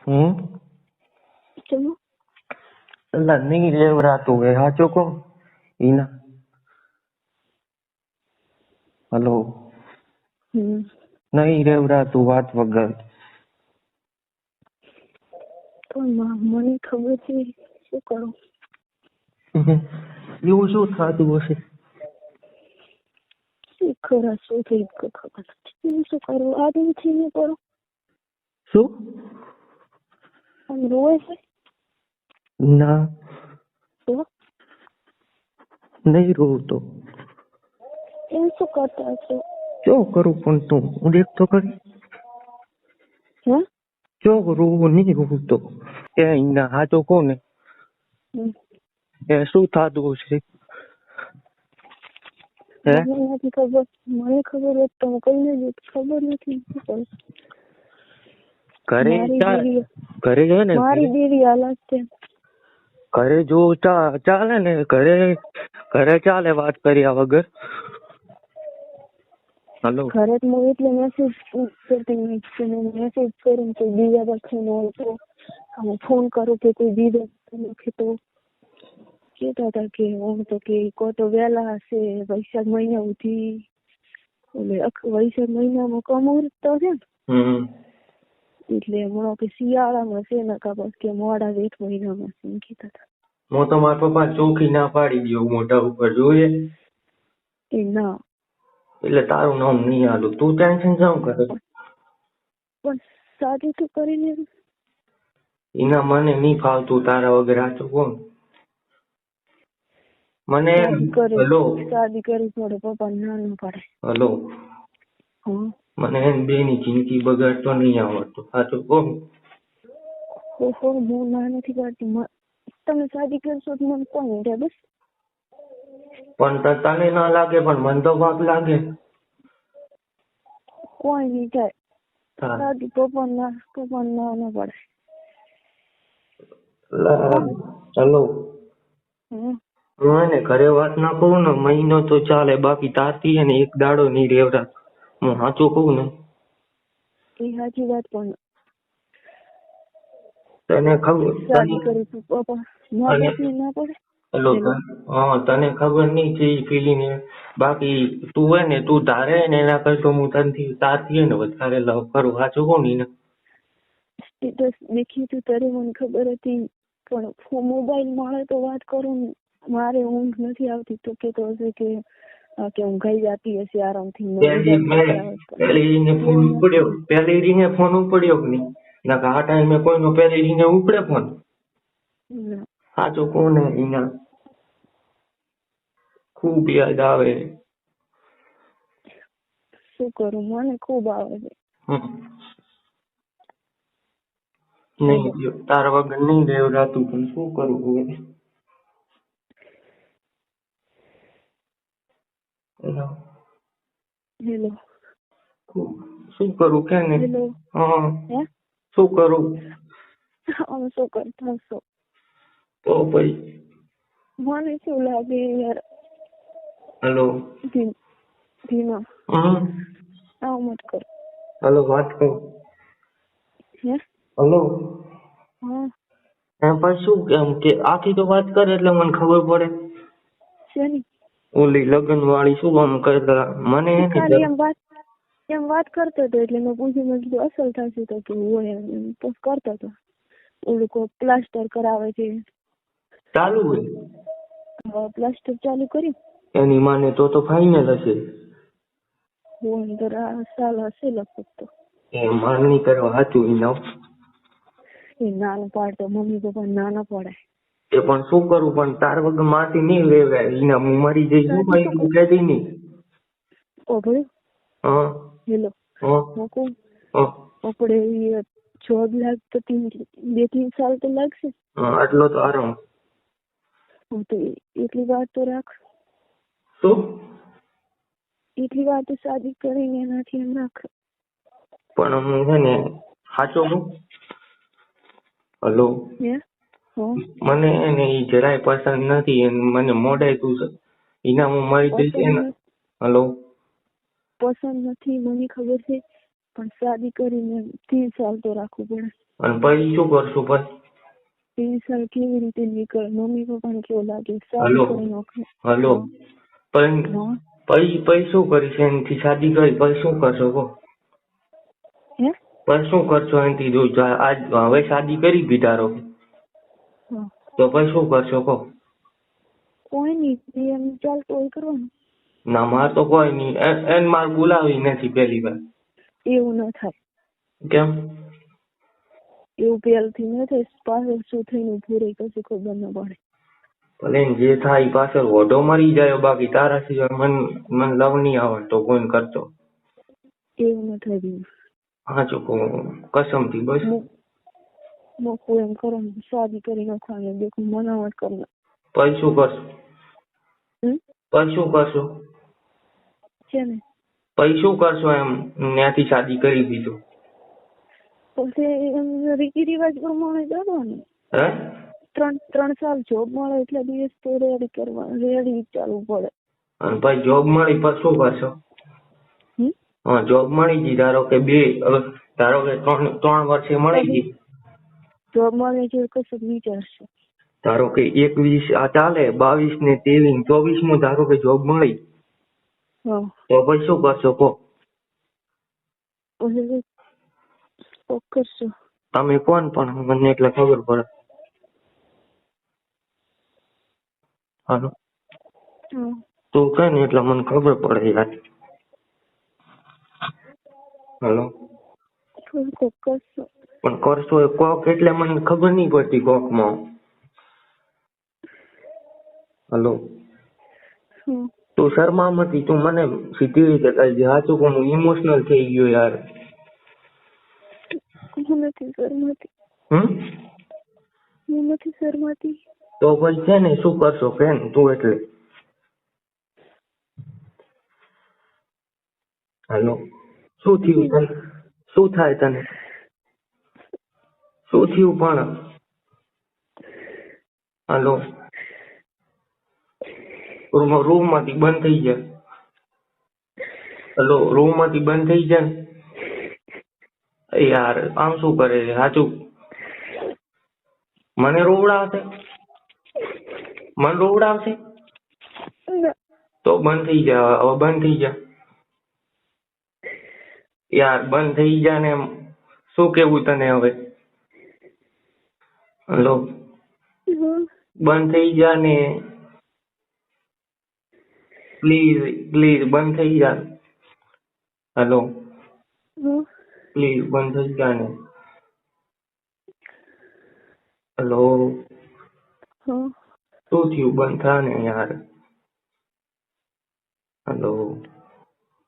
હમ ચલો એટલે નહીં રેવરાતું હોય સાચું કહું ઈના. હલો નહીં રેવરાતું વાત વગર. તો મને ખબર છે શું કરું. એવું શું થતું હશે? ખરા શું થઈ ખબર નથી શું કરું. આદમી છે ને કરો શું આમ રોવે છે ના તો નહીં રોવું તો એમ શું કરતા હશો. ચો કરું પણ તું હું દેખ તો કરી હા ચો રોવું નહીં રોવું તો એ ઈના સાચું કહું ને એ શું થતું હશે? મને નથી ખબર. મને ખબર હોત તો હું કઈ નહીં ખબર નથી શું કરું. ઘરે ઘરે જાય ને મારી દેવી હાલત છે. ઘરે જો ચાલે ને ઘરે ચાલે વાત કર્યા વગર. હલો ઘરે જ હું એટલે મેસેજ કરતી મેસેજ કરું તો બીજા પછી હોય તો હું ફોન કરું કે કોઈ બીજા લખે તો કહેતા હતા કે હું તો કે કો તો વહેલા હશે વૈશાખ મહિના સુધી વૈશાખ મહિનામાં કમુહૂર્ત તો છે ને એટલે હમણાં કે શિયાળામાં છે ને કાબસ કે મોડા વેઠ મહિનામાં છે એમ કહેતા હતા. હું તો મારા પપ્પા ચોખ્ખી ના પાડી દઉં મોઢા ઉપર જોઈએ એ ના એટલે તારું નામ નહીં હાલું. તું ટેન્શન શું કરે? પણ સાદું તો કરીને એના મને નહીં ફાવતું તારા વગર. સાચું કોણ મને હલો શાદી કરી થોડે પપ્પા ના પડે. હલો મને એમ બે ની જિંદગી બગાડતો નહીં આવડતું. સાચું કોણ હું ના નથી પાડતી. તમે શાદી કરશો તો મને કોણ રે બસ. પણ તને ના લાગે પણ મને તો પાપ લાગે. કોઈ નહીં થાય શાદી પપ્પા ના પડે. ચલો હું એને ઘરે વાત ના કરું ને મહિનો તો ચાલે બાકી તારથી ને એક દાડો નહીં રેવરા. હું સાચું કહું ને એ સાચી વાત. પણ તને ખબર શાદી કરી પપ્પા ના પડે. હેલો હા તને ખબર નહીં છે એ ફિલિંગ. બાકી તું હોય ને તું ધારે ને એના કરતો હું તારથી ને વધારે લવ કરું. સાચું કહું ને સ્ટેટસ દેખ્યું હતું ત્યારે મને ખબર હતી પણ મોબાઈલ મળે તો વાત કરું. મારે ઊંઘ નથી આવતી તો કેતો હશે કે ઊંઘાઈ જતી હશે આરામથી. પહેલી રીંગે ફોન ઉપડ્યો કે નહીં ના આ ટાઈમે કોઈનો પહેલી રીંગે ઉપડે ફોન. સાચું કોને એના ખૂબ યાદ આવે. શું કરું મને ખૂબ આવે છે. નહીં તારા વગર નહીં રેવરાતું પણ શું કરું હવે. હેલો શું કરું કે ને હા શું કરું શું કરતા હશો તો પછી મને શું લાગે યાર. હેલો ધીમા આવ મત કર. હેલો વાત કહું હેલો એમ પણ શું કેમ કે આખી તો વાત કરે એટલે મને ખબર પડે. શેની ઓલી લગ્ન વાળી શું આમ કરતા મને એમ વાત કરતો હતો એટલે મેં પૂછ્યું મેં કીધું અસલ થશે તો કે હોય એમ પોસ્ટ કરતો હતો. ઓલું કોઈ પ્લાસ્ટર કરાવે છે ચાલુ હોય પ્લાસ્ટર ચાલુ કર્યું એની માને તો ફાઇનલ હશે. સાલ હશે લગભગ તો એ માનની કરવા સાચું એ નાનું પાડતો મમ્મી પપ્પા નાના પડે. એ પણ શું કરું પણ તાર વગર માથી નહીં લેવાય. એના હું મરી જઈશ શું ભાઈ તું કહેતી નહીં. હા હેલો આપણે જોબ લાગતો 2-3 સાલ તો લાગશે. આટલો તો આરામ. તો એટલી વાર તો રાખ. શું એટલી વાર તો શાદી કરીને એનાથી એમ રાખ. પણ હું છે ને સાચો હું હલો મને એને જરાય પસંદ નથી. મને મોઢાય તું એના હું મરી જઈશ. હલો પસંદ નથી મને ખબર છે પણ શાદી કરીને 30 સાલ તો રાખવું પડે. અને પછી શું કરશું પછી? 30 સાલ કેવી રીતે નીકળે? મમ્મી પપ્પાને કેવું લાગે? હલો શાદી કરી નાખે. હલો પછી શું કરીશ? એનાથી શાદી કરી પછી શું કરશો કહો? હે? પછી શું કરશો એનાથી? જો આજ હવે શાદી કરી બી ધારો તો પછી શું કરશો કહો? કોઈ નહીં, એમ ચાલતું હોય કરવાનું. ના માર તો કોઈ નહીં. એને માર બોલાવી નથી પહેલી વાર. એવું ન થાય. કેમ? એવું પહેલથી ન થાય. પાછળ શું થઈને ઊભું રહી કશું ખબર ન પડે. ભલે જે થાય પાછળ ઓઢો મરી જાય. બાકી તારા સિવાય મન લવ નહીં આવડતો કોઈ કરતો. એવું ન થાય બેન. હાચું કહું કસમથી બસ. મોકો એમ કરવાનું, શાદી કરી નાખવાની, દેખો મનાવટ કરી. પછી શું કરશો? પછી શું કરશો? છે ને પછી શું કરશો? એમ ત્યાંથી શાદી કરી દીધું પછી એમ રીતિ રિવાજ પ્રમાણે જવાનું. હે? 3 સાલ જોબ મળે એટલે દિવસ તો રેડી કરવા, રેડી ચાલવું પડે. અને પછી જોબ મળી પછી શું કરશો? હા જોબ મળી ગઈ ધારો કે ધારો કે 3 વર્ષે મળી ગઈ. જોબ મળે છે કશું વિચારશે. ધારો કે 21 આ ચાલે 22 ને 23 24 ધારો કે જોબ મળી તો પછી શું કરશો કહો? કરશો તમે કોણ પણ મને એટલે ખબર પડે. હાલો તું કે ને એટલે મને ખબર પડે યાર. હાલો કરશો પણ કરશો એ કોક એટલે મને ખબર નહીં પડતી કોકમાં. હાલો તું શર્મામતી, તું મને સીધી રીતે કહી દે. સાચું કહું હું ઇમોશનલ થઈ ગયો યાર. હું નથી શરમાતી. હું નથી શરમાતી. તો પછી છે ને શું કરશો કે તું એટલે? હાલો શું થયું તને? શું થાય તને? શું થયું પણ? હાલો રૂમ માંથી બંધ થઈ જાય. હાલો રૂમ માંથી બંધ થઈ જાય યાર. આમ શું કરે છે? સાચું મને રોવડાવશે? મને રોવડાવશે તો બંધ થઈ જાય. હવે બંધ થઈ જાય યાર. બંધ થઈ જાય ને શું કેવું તને હવે? હલો બંધ થઈ જા ને પ્લીઝ પ્લીઝ બંધ થઈ જા. હલો પ્લીઝ બંધ થઈ જા ને. હલો શું થયું? બંધ થા ને યાર. હલો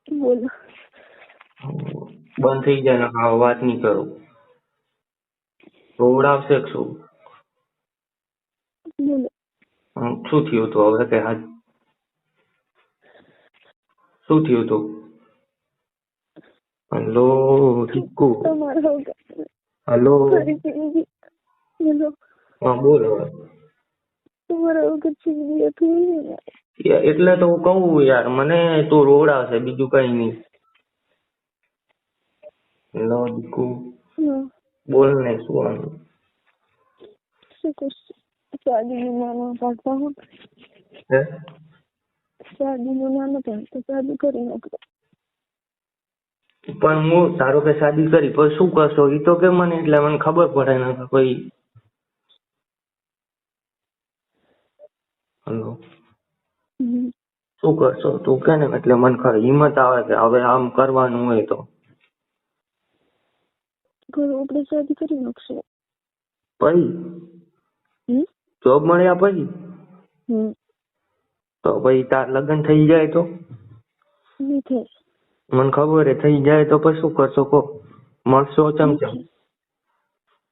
બોલો બંધ થઈ જાય ને હા વાત નહીં કરું. રોવડાવશે કે શું? બોલો શું થયું તું હવે કે હાથ? શું થયું તું? હલો ચીકુ હલો હા બોલ હવે. તમારા વગર જિંદગી હતી એટલે તો હું કહું યાર મને તું રોવડાવશે બીજું કઈ નહીં. હેલો દીકુ બોલ ને શું આનું? શું કરશું? શાદીનું નાનું પાડતા હું હે? શાદીનું નાનું પાડ તો શાદી કરી નાખો. પણ હું ધારો કે શાદી કરી પછી શું કરશો એ તો કે મને, એટલે મને ખબર પડે ને કોઈ. હલો શું કરશો તું કે ને એટલે મને હિંમત આવે કે હવે આમ કરવાનું હોય તો. ઘરે આપણે શાદી કરી નાખશું. પછી જોબ મળ્યા પછી તો પછી તાર લગ્ન થઈ જાય તો? નહીં થાય. મને ખબર હે થઈ જાય તો પછી શું કરશો કહો? મળશો ચમચમ?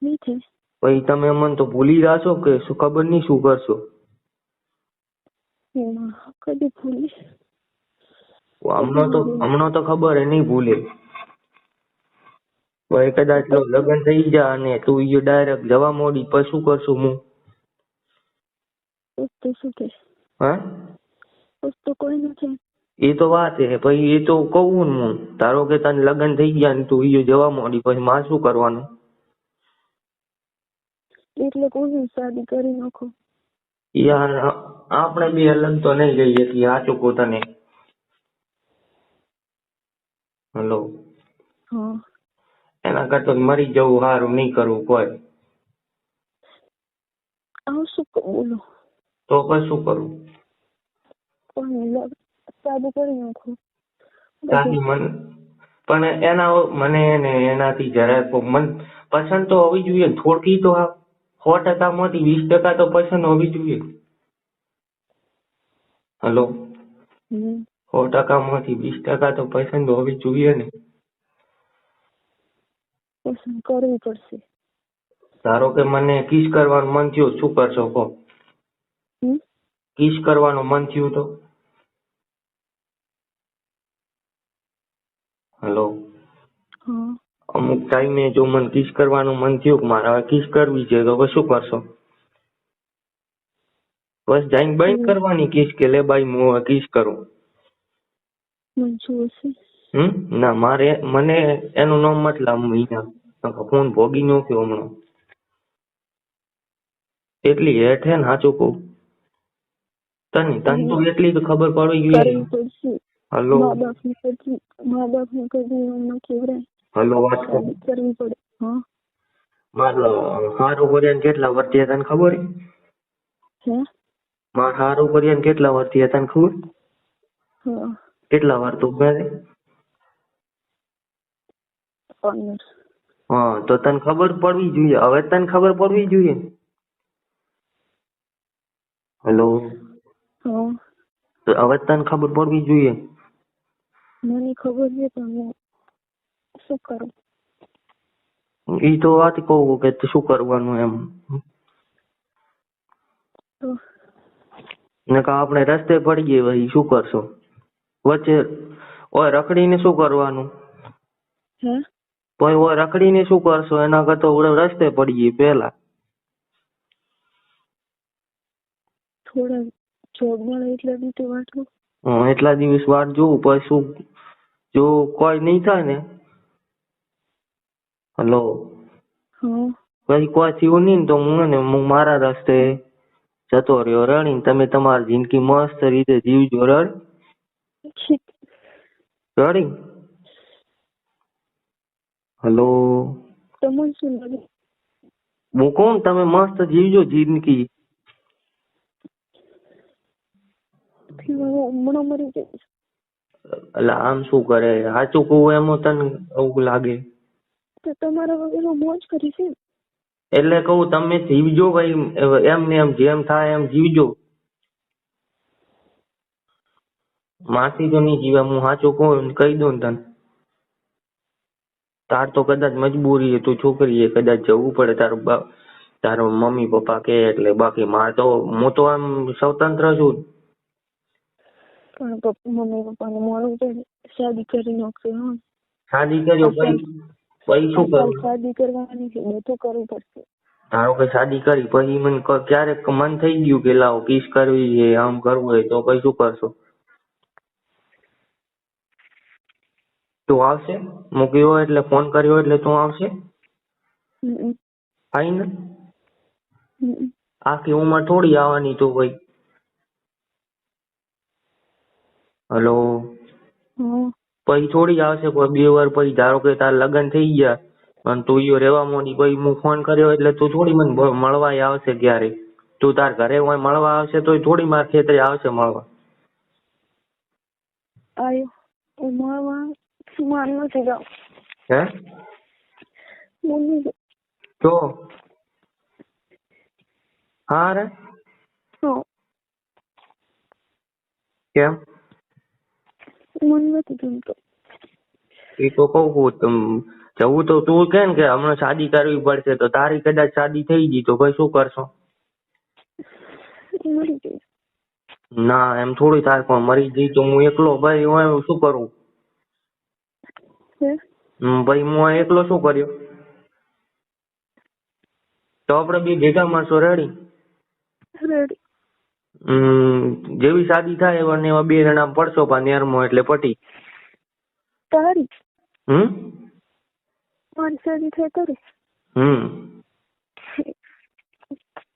નહીં થાય. પછી તમે મને તો ભૂલી જાશો કે શું ખબર નહીં શું કરશો? કદી ભૂલી હમણાં તો ખબર હે નહીં ભૂલે. ભાઈ કદાચ લગ્ન થઈ જાય અને તું ડાયરેક્ટ જવા મોડી પછી શું કરશું હું? તો શું કે હા તો કોઈ નથી. એ તો વાત છે પછી એ તો કહું ને હું ધારો કે તને લગ્ન થઈ ગયા ને તું ઈ જવા માંડી પછી માં શું કરવાનું? એટલે કોઈ શાદી કરી નાખો. યાર આપણે બી અલગ તો નહીં જઈએ કે સાચું પોતાને. હલો. હા. એના કરતા મરી જવું સારું, નહીં કરવું કોઈ. આવું શું બોલો? તો પછી શું કરવું? શાદી કરી નાખો. શાદી પણ મને એનાથી જરાક મન પસંદ તો હોવી જોઈએ થોડકી તો 100% માંથી 20% તો પસંદ હોવી જોઈએ. હલો. 100% માંથી 20% તો પસંદ હોવી જોઈએ ને. પસંદ કરવી પડશે. ધારો કે મને કિસ કરવાનું મન થયું, શું કરશો કહો? કિસ કરવાનું મન થયું તો? હલો. અમુક ટાઈમે જો મને કિસ કરવાનું મન થયું કે મારે હવે કિસ કરવી છે તો પછી શું કરશો? બસ જઈને બંધ કરવાની કિસ કે લે બાઈ હું હવે કિસ કરું? ના મને એનું નામ મતલબ ફોન ભોગી નો થયો હમણાં એટલી હેઠ હે ને સાચું કહું તને તો એટલી તો ખબર પડવી જોઈએ. હલો. હલો વાત કરવી પડે. હા. હારું કર્યા કેટલા વર્ષ થયા તને ખબર હે? મારે હારું કર્યા કેટલા વર્ષ થયા તને ખબર? કેટલા વાર તું કહે? હા તો તને ખબર પડવી જોઈએ. હવે તને ખબર પડવી જોઈએ. હેલો. તો હવે તને ખબર પડવી જોઈએ. મને ખબર છે પણ હું શું કરું? ઈ તો વાત કહું કે શું કરવાનું એમ. ને કા આપણે રસ્તે પડી ગયે ભાઈ શું કરશો? વચ્ચે ઓય રખડીને શું કરવાનું? ઓય રખડીને શું કરશો? એના કરતા રસ્તે પડી ગયે પેલા. થોડા જોબ મળે એટલા દિવસ વાંચવું. એટલા દિવસ વાટ જોવું પછી શું જો કોઈ નહીં થાય ને. હલો. પછી કોઈ થયું નહીં તો હું મારા રસ્તે જતો રહ્યો રણીને તમે તમારી જિંદગી મસ્ત રીતે જીવજો રડી. હલો. તમને શું લાગે? હું કહું તમે મસ્ત જીવજો જિંદગી. હમણાં મરી જઈશ. એટલે આમ શું કરે સાચું કહું એમાં તને એવું લાગે? તો તમારા વગર મોજ કરી છે. એટલે કહું તમે જીવજો ભાઈ એમને એમ જેમ થાય એમ જીવજો. માથી તો નહીં જીવે હું સાચું કહું કહી દઉં ને તને. તાર તો કદાચ મજબૂરી તું છોકરી એ કદાચ જવું પડે તારો મમ્મી પપ્પા કે એટલે બાકી માર તો હું તો આમ સ્વતંત્ર છું. પણ મમ્મી પપ્પાને મળવું પડે. શાદી કરી નાખશે. શાદી કર્યો પછી શું કરવું? શાદી કરવાની છે બધું કરવું પડશે. ધારો કે શાદી કરી પછી મને ક્યારેક મન થઈ ગયું કે લાવો કિસ કરવી છે આમ કરવું હોય તો પછી શું કરશો? તું આવશે? મૂક્યો એટલે ફોન કર્યો એટલે તું આવશે? આઈ ને આખી ઉંમર થોડી આવવાની તું ભાઈ. હલો. પછી થોડી આવશે કોઈ 2 વાર પછી ધારો કે તાર લગ્ન થઈ ગયા અને તું ઈયો રહેવા માંડી પછી હું ફોન કર્યો એટલે તું થોડી મને મળવા આવશે ક્યારે? તું તાર ઘરે હોય મળવા આવશે તોય થોડી માર ખેતરે આવશે મળવા. આયો મળવા માન નથી જાવ. હે? તો હા રે. કેમ? મન નથી ગમતો. એ તો કહું જવું તો તું કે ને કે હમણાં શાદી કરવી પડશે તો તારી કદાચ શાદી થઈ ગઈ તો પછી શું કરશો? મરી જઈશ. ના એમ થોડી થાય પણ મરી જઈ તો હું એકલો ભાઈ હું શું કરું? ભાઈ હું એકલો શું કર્યો? તો આપણે બે ભેગા મારશો રેડી? જેવી શાદી થાય એવા બે જણા પડશો પા નેરમો એટલે પટી. તારી હમ મારી શાદી થાય તારે હમ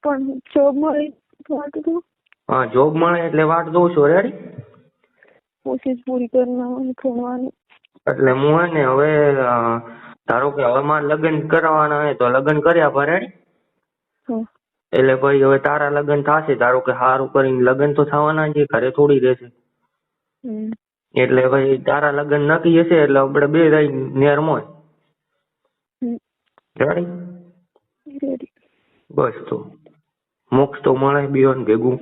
પણ જોબ મળે વાટ તો હા જોબ મળે એટલે વાટ જોઉં છું. રેડી કોશિશ પૂરી કરવાની ભણવાની. એટલે હું હે ને હવે ધારો કે હવે મારે લગ્ન કરવાના હે તો લગ્ન કર્યા પર રેડી. એટલે પછી હવે તારા લગ્ન થશે ધારો કે સારું કરીને લગ્ન તો થવાના છે ઘરે થોડી રહેશે. એટલે પછી તારા લગ્ન નક્કી હશે એટલે આપણે બે રહી નેરમોય. રેડી બસ તો મોક્ષ તો મળે બીઓન ભેગું.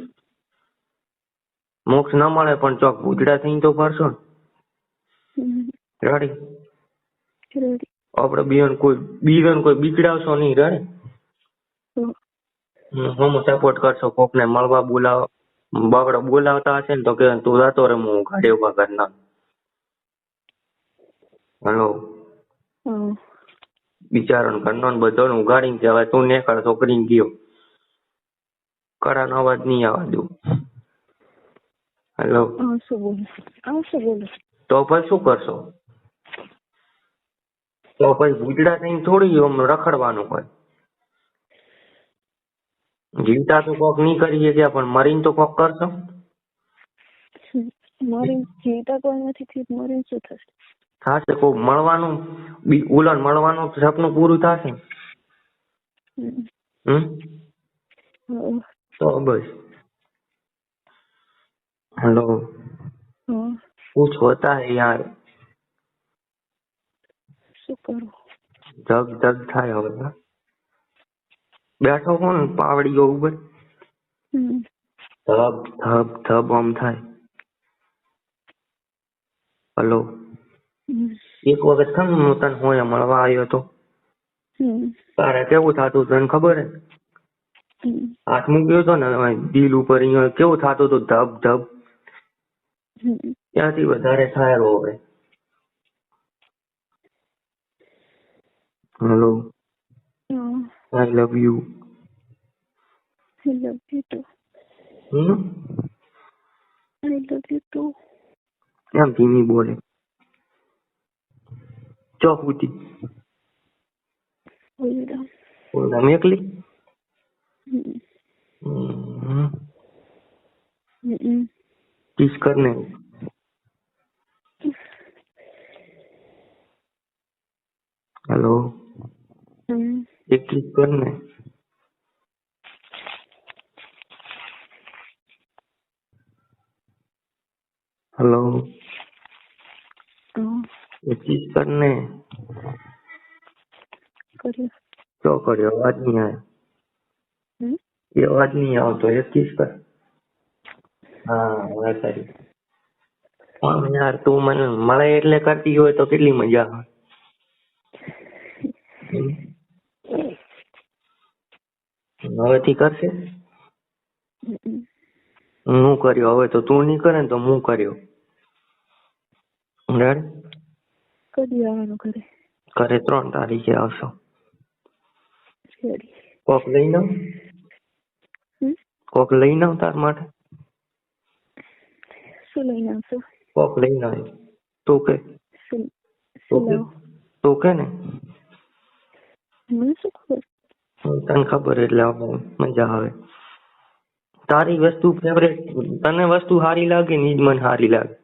મોક્ષ ન મળે પણ ચોક ભૂજડા થઈને તો ફરશો ને. રેડી આપણે બીજન કોઈ બીકડાવશો નહીં. રેડી હું સપોર્ટ કરશો કોકને મળવા બોલાવો બાપડો બોલાવતા હશે ને તો કે તું જતો રે હું ગાડી ઉભા કરી નાખ. હલો બિચારો ઘરનો બધો ઉગાડીને કહેવાય તું નેકળ છોકરીને ગયો કડાનો અવાજ નહીં આવવા દઉં. હેલો તો પછી શું કરશો? તો પછી ભૂજડા થઈને થોડી રખડવાનું હોય. જીવતા તો કોક નહીં કરીએ ગયા પણ મરીને તો કોક કરશો. મરીને જીવતા કોઈ નથી મરીને શું થશે? થશે કોક મળવાનું ઉલન મળવાનું સપનું પૂરું થશે. તો બસ. હેલો कुछ होता है यार. શું કરું? જગ જગ થાય હવે. બેઠો કોણ પાવડીઓ ઉપર ધબ ધબ ધબ આમ થાય. હલો એક વખત ખમ તને હોય મળવા આવ્યો તો તારે કેવું થતું તને ખબર હે? હાથ મૂક્યો હતો ને દિલ ઉપર અહીંયા કેવું થતું હતું ધબ ધબ. ત્યાંથી વધારે થાય હવે. Hello I love you. I love you too. I love you too. એમ ધીમી બોલે ચોક ઉતી ઓલા મેકલી किस करने. हेलो एक किस करने. हेलो एक किस करने. क्यों करे आवाज नहीं आया. ये आवाज नहीं आओ तो एक किस कर. हाँ वैसा ही. પણ યાર તું મને મળે એટલે કરતી હોય તો કેટલી મજા આવે. હવેથી કરશે. હું કર્યો હવે તો તું નહીં કરે ને તો હું કર્યો. કદી આવવાનું ઘરે? ઘરે 3 તારીખે આવશો. કોક લઈને આવ. કોક લઈને આવ તાર માટે. શું લઈને આવશો? કોક લઈને આવે તું કે. તું કે ને મને શું ખબર. તને ખબર એટલે મજા આવે. તારી વસ્તુ ફેવરેટ તને વસ્તુ સારી લાગે ને ઈ જ મને સારી લાગે.